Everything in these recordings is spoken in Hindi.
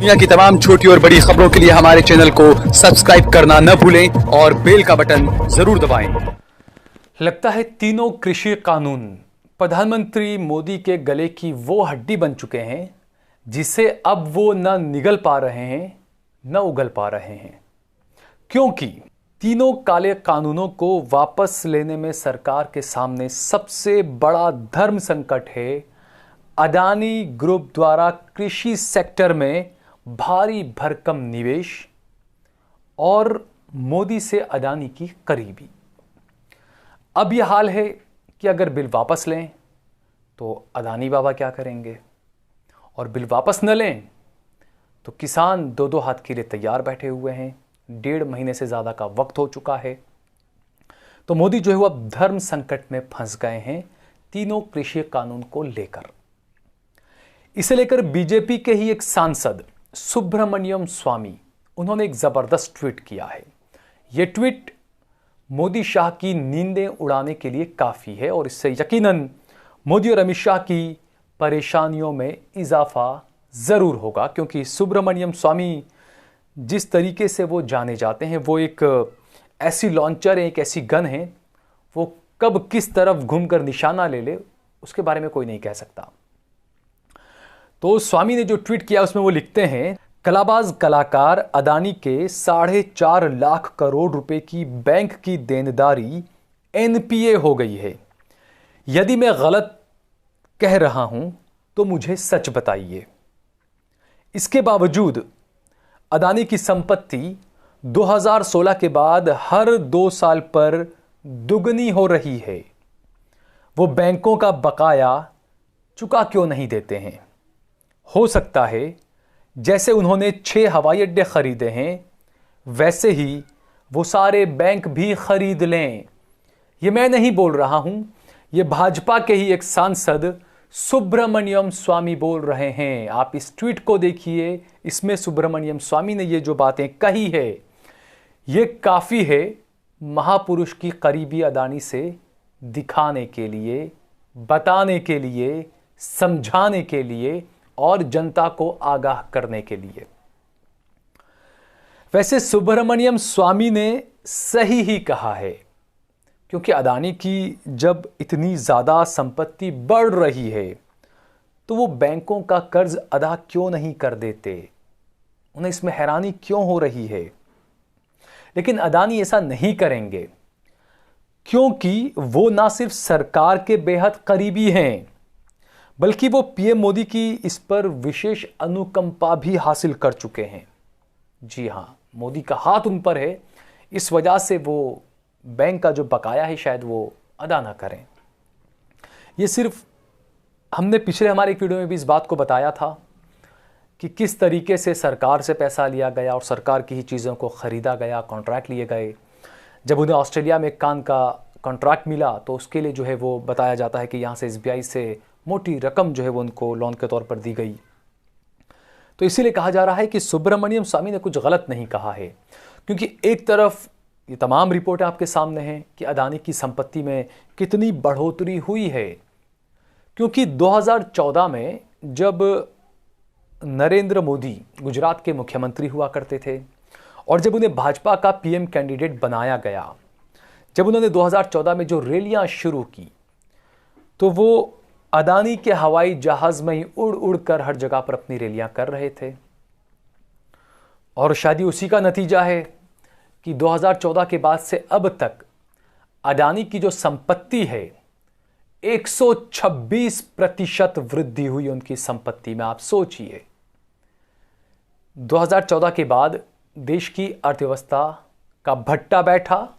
दुनिया की तमाम छोटी और बड़ी खबरों के लिए हमारे चैनल को सब्सक्राइब करना न भूलें और बेल का बटन जरूर दबाएं। लगता है तीनों कृषि कानून प्रधानमंत्री मोदी के गले की वो हड्डी बन चुके हैं जिसे अब वो न निगल पा रहे हैं न उगल पा रहे हैं, क्योंकि तीनों काले कानूनों को वापस लेने में सरकार के सामने सबसे बड़ा धर्म संकट है अडानी ग्रुप द्वारा कृषि सेक्टर में भारी भरकम निवेश और मोदी से अडानी की करीबी। अब यह हाल है कि अगर बिल वापस लें तो अडानी बाबा क्या करेंगे, और बिल वापस न लें तो किसान दो दो हाथ के लिए तैयार बैठे हुए हैं। 1.5 महीने से ज़्यादा का वक्त हो चुका है। तो मोदी जो है वो अब धर्म संकट में फंस गए हैं तीनों कृषि कानून को लेकर। इसे लेकर बीजेपी के ही एक सांसद सुब्रमण्यम स्वामी, उन्होंने एक ज़बरदस्त ट्वीट किया है। यह ट्वीट मोदी शाह की नींदें उड़ाने के लिए काफ़ी है और इससे यकीनन मोदी और अमित शाह की परेशानियों में इजाफा ज़रूर होगा, क्योंकि सुब्रमण्यम स्वामी जिस तरीके से वो जाने जाते हैं, वो एक ऐसी लॉन्चर है, एक ऐसी गन है, वो कब किस तरफ घूमकर निशाना ले ले उसके बारे में कोई नहीं कह सकता। तो स्वामी ने जो ट्वीट किया उसमें वो लिखते हैं, कलाबाज कलाकार अडानी के 4.5 लाख करोड़ रुपए की बैंक की देनदारी एनपीए हो गई है। यदि मैं गलत कह रहा हूं तो मुझे सच बताइए। इसके बावजूद अडानी की संपत्ति 2016 के बाद हर 2 साल पर दुगनी हो रही है। वो बैंकों का बकाया चुका क्यों नहीं देते हैं? हो सकता है जैसे उन्होंने 6 हवाई अड्डे खरीदे हैं वैसे ही वो सारे बैंक भी खरीद लें। ये मैं नहीं बोल रहा हूं, ये भाजपा के ही एक सांसद सुब्रमण्यम स्वामी बोल रहे हैं। आप इस ट्वीट को देखिए, इसमें सुब्रमण्यम स्वामी ने ये जो बातें कही है ये काफ़ी है महापुरुष की करीबी अडानी से दिखाने के लिए, बताने के लिए, समझाने के लिए और जनता को आगाह करने के लिए। वैसे सुब्रमण्यम स्वामी ने सही ही कहा है, क्योंकि अडानी की जब इतनी ज़्यादा संपत्ति बढ़ रही है तो वो बैंकों का कर्ज अदा क्यों नहीं कर देते? उन्हें इसमें हैरानी क्यों हो रही है? लेकिन अडानी ऐसा नहीं करेंगे, क्योंकि वो ना सिर्फ सरकार के बेहद करीबी हैं बल्कि वो पीएम मोदी की इस पर विशेष अनुकंपा भी हासिल कर चुके हैं। जी हां, मोदी का हाथ उन पर है, इस वजह से वो बैंक का जो बकाया है शायद वो अदा ना करें। ये सिर्फ हमने पिछले हमारे एक वीडियो में भी इस बात को बताया था कि किस तरीके से सरकार से पैसा लिया गया और सरकार की ही चीज़ों को ख़रीदा गया, कॉन्ट्रैक्ट लिए गए। जब उन्हें ऑस्ट्रेलिया में कान का कॉन्ट्रैक्ट मिला तो उसके लिए जो है वो बताया जाता है कि यहाँ से एसबीआई से मोटी रकम जो है वो उनको लोन के तौर पर दी गई। तो इसीलिए कहा जा रहा है कि सुब्रमण्यम स्वामी ने कुछ गलत नहीं कहा है, क्योंकि एक तरफ ये तमाम रिपोर्टें आपके सामने हैं कि अडानी की संपत्ति में कितनी बढ़ोतरी हुई है। क्योंकि 2014 में जब नरेंद्र मोदी गुजरात के मुख्यमंत्री हुआ करते थे और जब उन्हें भाजपा का पीएम कैंडिडेट बनाया गया, जब उन्होंने 2014 में जो रैलियां शुरू की तो वो अडानी के हवाई जहाज में ही उड़ उड़ कर हर जगह पर अपनी रैलियां कर रहे थे। और शायद उसी का नतीजा है कि 2014 के बाद से अब तक अडानी की जो संपत्ति है 126% वृद्धि हुई उनकी संपत्ति में। आप सोचिए, 2014 के बाद देश की अर्थव्यवस्था का भट्टा बैठा,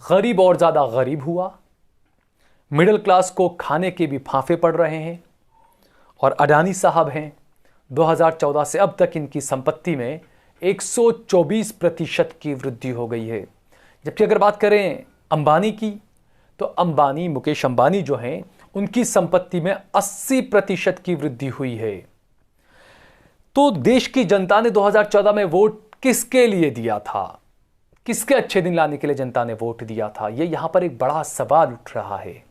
गरीब और ज्यादा गरीब हुआ, मिडिल क्लास को खाने के भी फांफे पड़ रहे हैं। और अडानी साहब हैं, 2014 से अब तक इनकी संपत्ति में 124% की वृद्धि हो गई है। जबकि अगर बात करें अंबानी की तो अंबानी, मुकेश अंबानी जो हैं, उनकी संपत्ति में 80% की वृद्धि हुई है। तो देश की जनता ने 2014 में वोट किसके लिए दिया था? किसके अच्छे दिन लाने के लिए जनता ने वोट दिया था? ये यहां पर एक बड़ा सवाल उठ रहा है।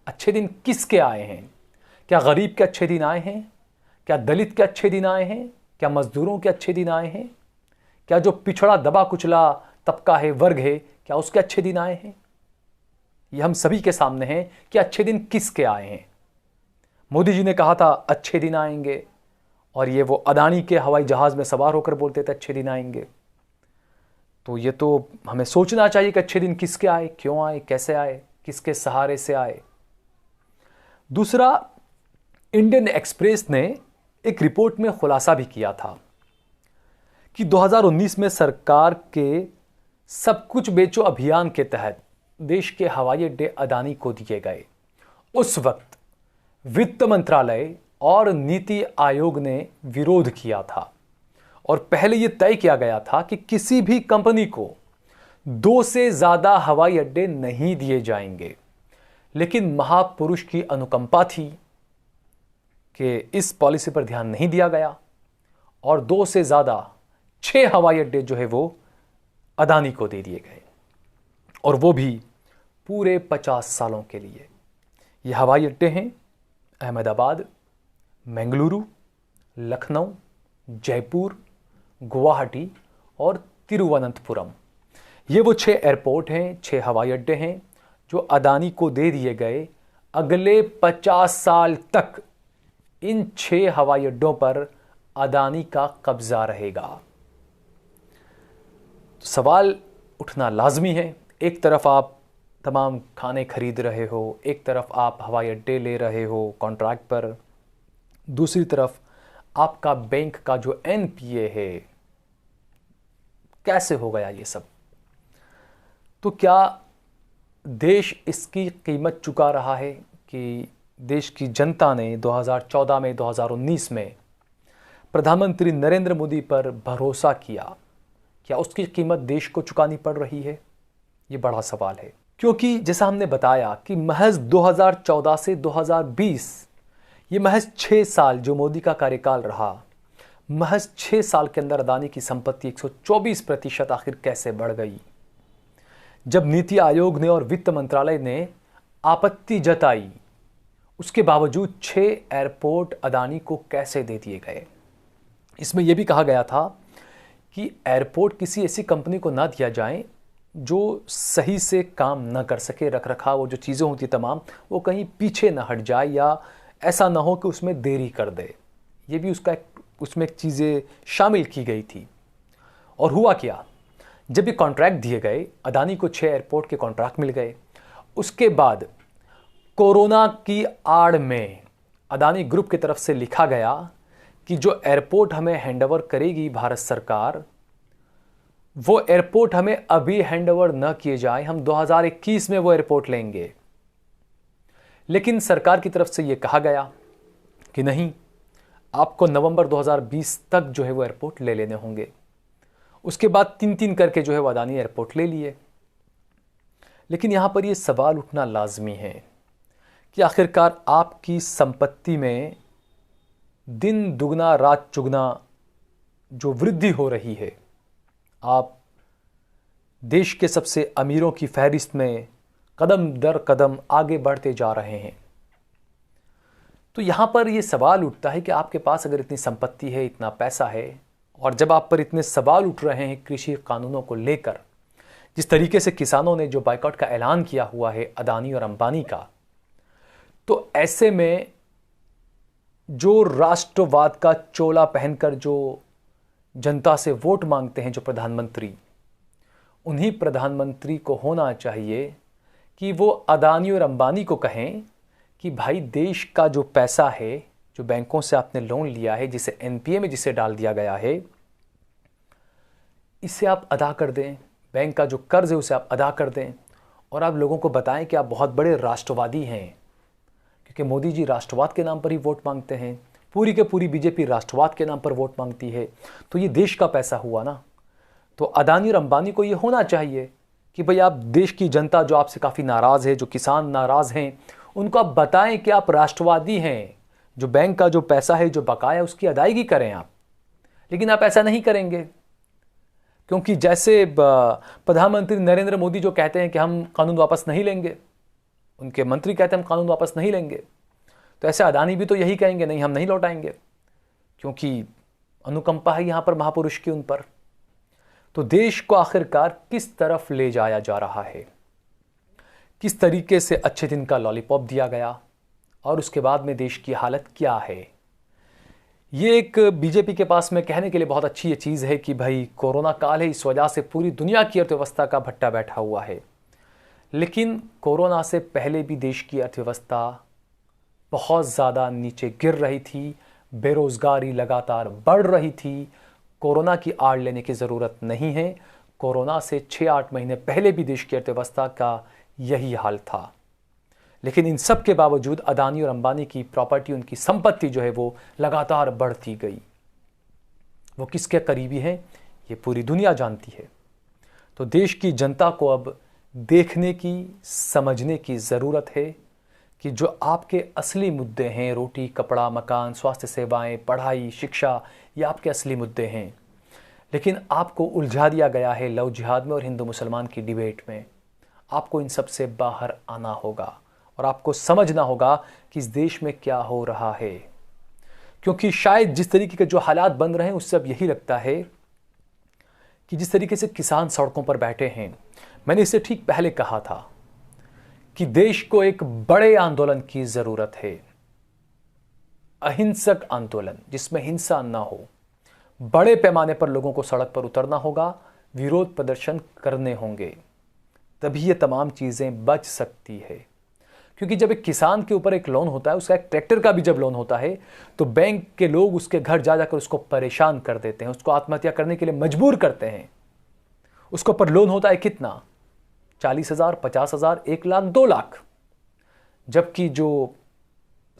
अच्छे दिन किसके आए हैं? क्या गरीब के अच्छे दिन आए हैं? क्या दलित के अच्छे दिन आए हैं? क्या मजदूरों के अच्छे दिन आए हैं? क्या जो पिछड़ा दबा कुचला तबका है, वर्ग है, क्या उसके अच्छे दिन आए हैं? ये हम सभी के सामने हैं कि अच्छे दिन किसके आए हैं। मोदी जी ने कहा था अच्छे दिन आएंगे, और ये वो अदानी के हवाई जहाज में सवार होकर बोलते थे अच्छे दिन आएंगे। तो ये तो हमें सोचना चाहिए कि अच्छे दिन किसके आए, क्यों आए, कैसे आए, किसके सहारे से आए। दूसरा, इंडियन एक्सप्रेस ने एक रिपोर्ट में खुलासा भी किया था कि 2019 में सरकार के सब कुछ बेचो अभियान के तहत देश के हवाई अड्डे अदानी को दिए गए। उस वक्त वित्त मंत्रालय और नीति आयोग ने विरोध किया था, और पहले यह तय किया गया था कि किसी भी कंपनी को 2 से ज्यादा हवाई अड्डे नहीं दिए जाएंगे। लेकिन महापुरुष की अनुकंपा थी कि इस पॉलिसी पर ध्यान नहीं दिया गया, और 2 से ज्यादा 6 हवाई अड्डे जो है वो अदानी को दे दिए गए, और वो भी पूरे 50 सालों के लिए। ये हवाई अड्डे हैं अहमदाबाद, बेंगलुरु, लखनऊ, जयपुर, गुवाहाटी और तिरुवनंतपुरम। ये वो 6 एयरपोर्ट हैं, 6 हवाई अड्डे हैं जो अदानी को दे दिए गए। अगले 50 साल तक इन 6 हवाई अड्डों पर अदानी का कब्जा रहेगा। तो सवाल उठना लाजमी है, एक तरफ आप तमाम खाने खरीद रहे हो, एक तरफ आप हवाई अड्डे ले रहे हो कॉन्ट्रैक्ट पर, दूसरी तरफ आपका बैंक का जो एनपीए है, कैसे हो गया ये सब? तो क्या देश इसकी कीमत चुका रहा है कि देश की जनता ने 2014 में, 2019 में प्रधानमंत्री नरेंद्र मोदी पर भरोसा किया? क्या उसकी कीमत देश को चुकानी पड़ रही है? ये बड़ा सवाल है, क्योंकि जैसा हमने बताया कि महज 2014 से 2020, ये महज 6 साल जो मोदी का कार्यकाल रहा, महज 6 साल के अंदर अदानी की संपत्ति 124% आखिर कैसे बढ़ गई? जब नीति आयोग ने और वित्त मंत्रालय ने आपत्ति जताई, उसके बावजूद 6 एयरपोर्ट अदानी को कैसे दे दिए गए? इसमें यह भी कहा गया था कि एयरपोर्ट किसी ऐसी कंपनी को ना दिया जाए जो सही से काम न कर सके, रख रखाव वो जो चीज़ें होती तमाम वो कहीं पीछे न हट जाए, या ऐसा ना हो कि उसमें देरी कर दे। ये भी उसमें चीज़ें शामिल की गई थी। और हुआ क्या, जब ये कॉन्ट्रैक्ट दिए गए, अदानी को 6 एयरपोर्ट के कॉन्ट्रैक्ट मिल गए। उसके बाद कोरोना की आड़ में अदानी ग्रुप की तरफ से लिखा गया कि जो एयरपोर्ट हमें हैंडओवर करेगी भारत सरकार, वो एयरपोर्ट हमें अभी हैंडओवर न किए जाए, हम 2021 में वो एयरपोर्ट लेंगे। लेकिन सरकार की तरफ से ये कहा गया कि नहीं, आपको नवंबर 2020 तक जो है वो एयरपोर्ट ले लेने होंगे। उसके बाद 3-3 करके जो है वो अदानी एयरपोर्ट ले लिए। लेकिन यहां पर ये सवाल उठना लाजमी है कि आखिरकार आपकी संपत्ति में दिन दुगना रात चुगना जो वृद्धि हो रही है, आप देश के सबसे अमीरों की फहरिस्त में कदम दर कदम आगे बढ़ते जा रहे हैं। तो यहां पर यह सवाल उठता है कि आपके पास अगर इतनी संपत्ति है, इतना पैसा है, और जब आप पर इतने सवाल उठ रहे हैं कृषि कानूनों को लेकर, जिस तरीके से किसानों ने जो बायकॉट का ऐलान किया हुआ है अदानी और अंबानी का, तो ऐसे में जो राष्ट्रवाद का चोला पहनकर जो जनता से वोट मांगते हैं, जो प्रधानमंत्री, उन्हीं प्रधानमंत्री को होना चाहिए कि वो अदानी और अंबानी को कहें कि भाई देश का जो पैसा है, जो बैंकों से आपने लोन लिया है, जिसे एनपीए में जिसे डाल दिया गया है, इसे आप अदा कर दें, बैंक का जो कर्ज है उसे आप अदा कर दें, और आप लोगों को बताएं कि आप बहुत बड़े राष्ट्रवादी हैं, क्योंकि मोदी जी राष्ट्रवाद के नाम पर ही वोट मांगते हैं, पूरी के पूरी बीजेपी राष्ट्रवाद के नाम पर वोट मांगती है। तो ये देश का पैसा हुआ ना। तो अदानी और अंबानी को ये होना चाहिए कि भाई आप देश की जनता जो आपसे काफ़ी नाराज़ है, जो किसान नाराज़ हैं, उनको आप बताएं कि आप राष्ट्रवादी हैं, जो बैंक का जो पैसा है, जो बकाया है, उसकी अदायगी करें आप। लेकिन आप ऐसा नहीं करेंगे, क्योंकि जैसे प्रधानमंत्री नरेंद्र मोदी जो कहते हैं कि हम कानून वापस नहीं लेंगे, उनके मंत्री कहते हैं हम कानून वापस नहीं लेंगे, तो ऐसे अदानी भी तो यही कहेंगे, नहीं हम नहीं लौटाएंगे, क्योंकि अनुकंपा है यहाँ पर महापुरुष की उन पर। तो देश को आखिरकार किस तरफ ले जाया जा रहा है, किस तरीके से अच्छे दिन का लॉलीपॉप दिया गया और उसके बाद में देश की हालत क्या है। ये एक बीजेपी के पास में कहने के लिए बहुत अच्छी ये चीज़ है कि भाई कोरोना काल है, इस वजह से पूरी दुनिया की अर्थव्यवस्था का भट्टा बैठा हुआ है। लेकिन कोरोना से पहले भी देश की अर्थव्यवस्था बहुत ज़्यादा नीचे गिर रही थी, बेरोज़गारी लगातार बढ़ रही थी। कोरोना की आड़ लेने की ज़रूरत नहीं है। कोरोना से 6-8 महीने पहले भी देश की अर्थव्यवस्था का यही हाल था। लेकिन इन सब के बावजूद अदानी और अंबानी की प्रॉपर्टी, उनकी संपत्ति जो है वो लगातार बढ़ती गई। वो किसके करीबी हैं ये पूरी दुनिया जानती है। तो देश की जनता को अब देखने की, समझने की ज़रूरत है कि जो आपके असली मुद्दे हैं, रोटी, कपड़ा, मकान, स्वास्थ्य सेवाएं, पढ़ाई, शिक्षा, ये आपके असली मुद्दे हैं। लेकिन आपको उलझा दिया गया है लव जिहाद में और हिंदू मुसलमान की डिबेट में। आपको इन सब से बाहर आना होगा और आपको समझना होगा कि इस देश में क्या हो रहा है। क्योंकि शायद जिस तरीके के जो हालात बन रहे हैं उससे अब यही लगता है कि जिस तरीके से किसान सड़कों पर बैठे हैं, मैंने इससे ठीक पहले कहा था कि देश को एक बड़े आंदोलन की जरूरत है, अहिंसक आंदोलन जिसमें हिंसा ना हो। बड़े पैमाने पर लोगों को सड़क पर उतरना होगा, विरोध प्रदर्शन करने होंगे, तभी ये तमाम चीजें बच सकती है। क्योंकि जब एक किसान के ऊपर एक लोन होता है, उसका एक ट्रैक्टर का भी जब लोन होता है, तो बैंक के लोग उसके घर जा जाकर उसको परेशान कर देते हैं, उसको आत्महत्या करने के लिए मजबूर करते हैं। उसके ऊपर लोन होता है कितना? 40,000, 50,000, 1 लाख, 2 लाख। जबकि जो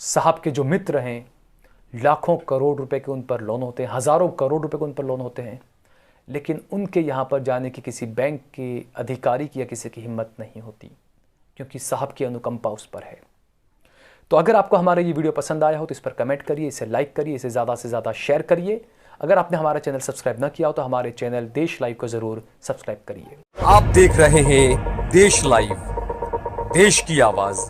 साहब के जो मित्र हैं, लाखों करोड़ रुपए के उन पर लोन होते हैं, हजारों करोड़ रुपए के उन पर लोन होते हैं। लेकिन उनके यहाँ पर जाने की किसी बैंक के अधिकारी की या किसी की हिम्मत नहीं होती, क्योंकि साहब की अनुकंपा उस पर है। तो अगर आपको हमारा ये वीडियो पसंद आया हो तो इस पर कमेंट करिए, इसे लाइक करिए, इसे ज़्यादा से ज़्यादा शेयर करिए। अगर आपने हमारा चैनल सब्सक्राइब ना किया हो तो हमारे चैनल देश लाइव को ज़रूर सब्सक्राइब करिए। आप देख रहे हैं देश लाइव, देश की आवाज।